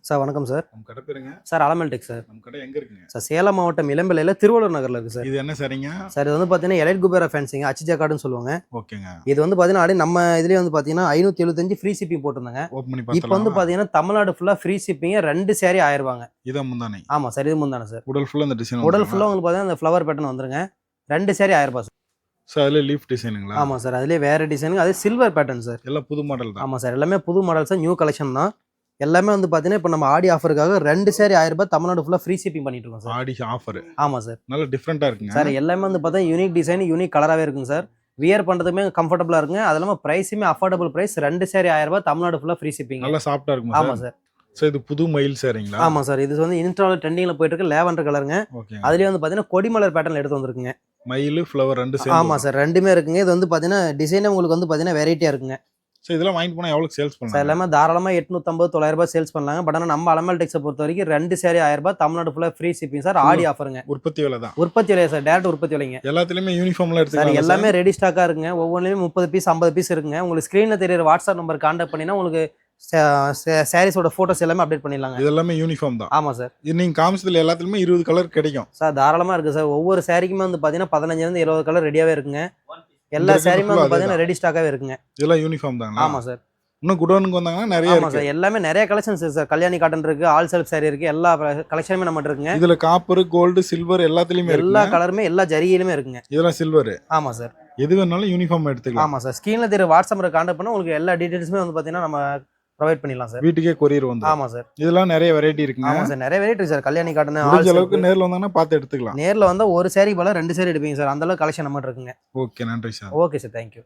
Sir வணக்கம் sir. நம்ம கடை பேருங்க? சார் அலமல் டெக் சார். நம்ம கடை எங்க இருக்குங்க? சார் சேலம் மாவட்டம் இளம்பிள்ளையில திருவள்ளூர் நகர்ல இருக்கு சார். இது என்ன சரிங்க? சார் இது வந்து பார்த்தீங்கன்னா எலைட் குபேரா ஃபேன்சிங்க அச்சிஜா கார்டுன்னு சொல்லுவாங்க. ஓகேங்க. இது வந்து பார்த்தீங்கன்னா அப்படியே நம்ம இதுலேயே வந்து பார்த்தீங்கன்னா 575 ஃப்ரீ ஷிப்பிங் போட்டிருந்தாங்க. ஓப்பன் பண்ணி இப்போ வந்து பார்த்தலாம். பார்த்தீங்கன்னா தமிழ்நாடு ஃபுல்லாக ஃப்ரீ ஷிப்பிங்க 2 சேரீ 1000 ரூபாங்க. இதான் முந்தானை. ஆமாம் சார், இது முந்தானே சார். உடல் ஃபுல்லாக அந்த டிசைன். உடல் ஃபுல்லாக உங்களுக்கு பார்த்தீங்கன்னா அந்த ஃப்ளவர் பேட்டர்ன் வந்துருங்க. 2 சேரீ 1000 ரூபாய் சார். சார் அதில் லீஃப் டிசைனுங்களா? ஆமாம் சார், அதுலேயே வேறு டிசைனுங்க, அது சில்வர் பேட்டர்ன் சார். எல்லாம் புது மாடல் தான். ஆமாம் சார், எல்லாமே புது மாடல் சார், நியூ கலெக்ஷன் தான். எல்லாமே வந்து பார்த்தீங்கன்னா இப்போ நம்ம ஆடி ஆஃபருக்காக 2 சேரீ 1000 ரூபாய் தமிழ்நாடு ஃபுல்லாக ஃப்ரீ ஷிப்பிங் பண்ணிட்டு இருக்கோம் சார். ஆடி ஆஃபர். ஆமாம் சார். நல்ல டிஃப்ரெண்ட்டாக இருக்குங்க சார். எல்லாமே வந்து பார்த்தா யூனிக் டிசைன், யூனிக் கலராகவே இருக்குங்க சார். வியர் பண்ணுறதுமே கம்ஃபர்டபுளாக இருக்குங்க. அது இல்லாமல் ப்ரைஸுமே அஃபோர்டபுள் ப்ரைஸ். 2 சேரீ 1000 ரூபாய் தமிழ்நாடு ஃபுல்லாக ஃப்ரீ ஷிப்பிங். நல்லா சாஃப்டாக இருக்கும். ஆமாம் சார். சார் இது புது மயில் சாரிங்களா? ஆமாம் சார், இது வந்து இன்ஸ்டாவில் ட்ரெண்டிங்கில் போயிட்டு இருக்கு லேவண்டர் கலருங்க. ஓகே. அதுலேயே வந்து பார்த்தீங்கன்னா கொடிமலர் பேட்டர்ன் எடுத்து வந்திருக்குங்க. மயில் ஃப்ளவர் 2 சேர்ந்து. ஆமாம் சார், ரெண்டுமே இருக்குங்க. இது வந்து பார்த்தீங்கன்னா டிசைனே உங்களுக்கு வந்து பார்த்தீங்கன்னா வெரைட்டியாக இருக்குங்க. சார் இதெல்லாம் வாங்கிட்டு போனால் எவ்வளோ சேல்ஸ் பண்ணலாம்? சார் எல்லாமே தாராளமாக 850 900 ரூபாய் சேல்ஸ் பண்ணலாங்க. பட் ஆனால் நம்ம அலமல் டெக்ஸை பொறுத்த வரைக்கும் 2 சேரீ 1000 ரூபாய் தமிழ்நாடு ஃபுல்லாக ஃப்ரீ ஷிப்பிங் சார். ஆடி ஆஃபருங்க. உற்பத்தி விலை தான். உற்பத்தி விலையா சார்? டேரக்ட் உற்பத்தி விலைங்க. எல்லாத்துலேயுமே யூனிஃபார்ம்லாம் சார் எடுத்துக்கலாம் எல்லாமே ரெடி ஸ்டாக்காக இருக்குங்க. ஒவ்வொன்றிலையும் 30 பீஸ் 50 பீஸ் இருக்குங்க. உங்களுக்கு ஸ்க்ரீனில் தெரியுற வாட்ஸ்அப் நம்பர் கான்டாக்ட் பண்ணினா உங்களுக்கு சாரீஸோட ஃபோட்டோஸ் எல்லாமே அப்டேட் பண்ணிடலாங்க. இது எல்லாமே யூனிஃபார்ம் தான். ஆமாம் சார். இது நீங்கள் காமிச்சதுல எல்லாத்துலேயுமே 20 கலர் கிடைக்கும் சார். தாராளமாக இருக்குது சார். ஒவ்வொரு சாரிக்குமே வந்து பார்த்தீங்கன்னா 15 20 கலர் ரெடியாகவே இருக்குங்க. எல்லா சாரியுமே வந்து பார்த்தீங்கன்னா ரெடி ஸ்டாக்காகவே இருக்குங்க. இதெல்லாம் யூனிஃபார்ம் தாங்க. ஆமாம் சார். இன்னும் குடோனுக்கு வந்தாங்கன்னா நிறைய ஆமாம் இருக்கு சார். எல்லாமே நிறைய கலெக்ஷன்ஸ் இருக்குது சார். கல்யாணி காட்டன் இருக்குது, ஆல் செல்ஃப் சாரி இருக்குது, எல்லா கலெக்ஷனுமே நம்மகிட்ட இருக்குங்க. இதுல காப்பர் கோல்டு சில்வர் எல்லாத்துலயுமே எல்லா கலருமே எல்லா ஜரிகையிலுமே இருக்குங்க. இதெல்லாம் சில்வர். ஆமாம் சார். எது வேணாலும் யூனிஃபார்ம் எடுத்துக்கலாம். ஆமாம் சார். ஸ்க்ரீனில் தெரியுற வாட்ஸ்அப் நம்பர் கான்டாக்ட் பண்ணால் உங்களுக்கு எல்லா டீட்டெயில்ஸுமே வந்து பார்த்தீங்கன்னா நம்ம ப்ரொவைட் பண்ணிடலாம் சார். வீட்டுக்கே கொரியர் வந்து. ஆமாம் சார். இதெல்லாம் நிறைய வெரைட்டி இருக்குங்க. ஆமாம் சார், நிறைய வெரைட்டி சார். கல்யாணி காட்டன் முடிஞ்ச அளவுக்கு நேர்ல வந்தாங்கன்னா பார்த்து எடுத்துக்கலாம். நேரில் வந்தால் ஒரு சாரி போல 2 சாரி எடுப்பீங்க சார். அந்த அளவுக்கு கலெக்ஷன் நம்மகிட்ட இருக்குங்க. ஓகே, நன்றி சார். Okay sir, thank you.